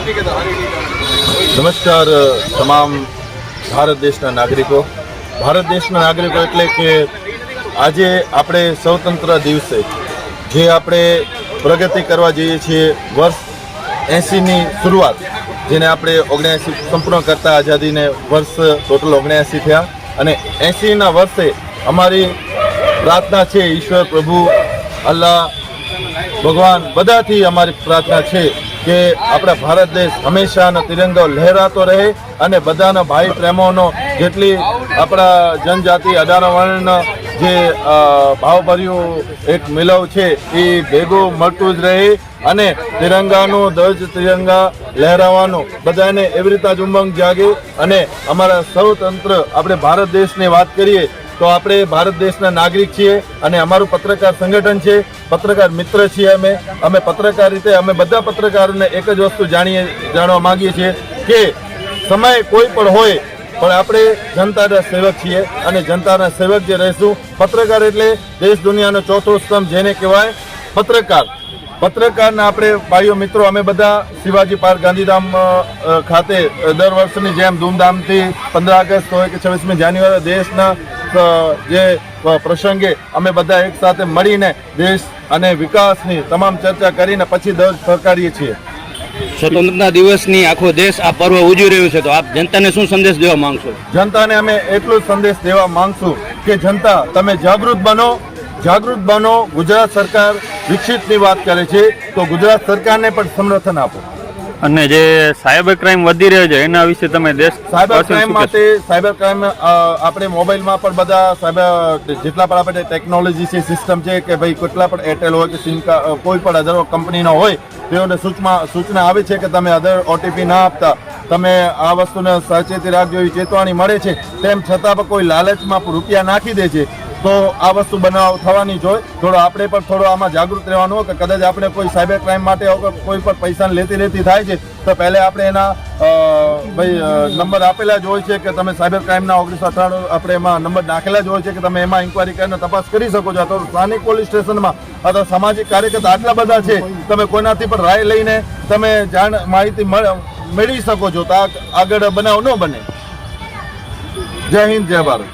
નમસ્કાર તમામ ભારત દેશના નાગરિકો. ભારત દેશના નાગરિકો એટલે કે આજે આપણે સ્વતંત્ર દિવસે જે આપણે પ્રગતિ કરવા જઈએ છીએ, વર્ષ 80ની શરૂઆત, જેને આપણે 79 સંપૂર્ણ કરતા આઝાદીને વર્ષ ટોટલ 79 થયા. અને 80ના વર્ષે અમારી પ્રાર્થના છે, ઈશ્વર પ્રભુ અલ્લાહ ભગવાન બધાથી અમારી પ્રાર્થના છે કે આપણા ભારત દેશ હંમેશાનો તિરંગો લહેરાતો રહે અને બધાના ભાઈ પ્રેમોનો જેટલી આપણા જનજાતિ 18 વર્ણનો જે ભાવભર્યું એક મિલવ છે એ ભેગું મળતું જ રહે અને તિરંગાનું ધ્વજ તિરંગા લહેરાવાનું બધાને એવી રીતના જ ઉમંગ જાગે. અને અમારા સ્વતંત્ર આપણે ભારત દેશની વાત કરીએ તો આપણે ભારત દેશના નાગરિક છીએ અને અમારું પત્રકાર સંગઠન છે, પત્રકાર મિત્ર છીએ. અમે પત્રકાર રીતે અમે બધા પત્રકારોને એક જ વસ્તુ જાણવા માંગીએ છીએ કે સમય કોઈ પણ હોય પણ આપણે જનતાના સેવક છીએ અને જનતાના સેવક જે રહીશું. પત્રકાર એટલે દેશ દુનિયાનો ચોથો સ્તંભ જેને કહેવાય પત્રકાર. પત્રકારના આપણે ભાઈઓ મિત્રો અમે બધા શિવાજી પાર્ક ગાંધીધામ ખાતે દર વર્ષની જેમ ધૂમધામથી 15 ઓગસ્ટ હોય કે 26મી જાન્યુઆરી દેશના જે પ્રસંગે અમે બધા એક સાથે મળીને દેશ અને વિકાસની તમામ ચર્ચા કરીને પછી દર સહકારીએ છીએ. સ્વતંત્રતા દિવસની આખો દેશ આ પર્વ ઉજવી રહ્યું છે, તો આપ જનતાને શું સંદેશ દેવા માંગશો? જનતાને અમે એટલો સંદેશ દેવા માંગશું કે જનતા તમે જાગૃત બનો. ગુજરાત સરકાર વિકસિતની વાત કરે છે તો ગુજરાત સરકારને પણ સમર્થન આપો. અને જે સાયબર ક્રાઇમ વધી રહ્યો છે એના વિશે તમે સાયબર ક્રાઇમ માટે આપણે મોબાઈલમાં પણ બધા સાયબર જેટલા પણ આપણે ટેકનોલોજી છે, સિસ્ટમ છે કે ભાઈ કેટલા પણ એરટેલ હોય કે સિમ કોઈ પણ અધર કંપનીનો હોય તેઓને સૂચના આવે છે કે તમે અધર ઓટીપી ના આપતા, તમે આ વસ્તુને સાવચેતી રાખજો એવી ચેતવણી મળે છે. તેમ છતાં પણ કોઈ લાલચમાં રૂપિયા નાખી દે છે તો આ વસ્તુ બનાવ થવાની જ હોય. થોડો આપણે પણ થોડો આમાં જાગૃત રહેવાનું હોય કે કદાચ આપણે કોઈ સાયબર ક્રાઇમ માટે કોઈ પણ પૈસા લેતી થાય છે તો પહેલે આપણે એના નંબર આપેલા જ હોય છે કે તમે સાયબર ક્રાઇમના 1998 આપણે એમાં નંબર નાખેલા જ હોય છે કે તમે એમાં ઇન્કવાયરી કરીને તપાસ કરી શકો છો. અથવા સ્થાનિક પોલીસ સ્ટેશનમાં અથવા સામાજિક કાર્યકર્તા આટલા બધા છે, તમે કોઈનાથી પણ રાય લઈને તમે માહિતી મેળવી શકો છો તો આગળ બનાવ ન બને. જય હિન્દ, જય ભારત.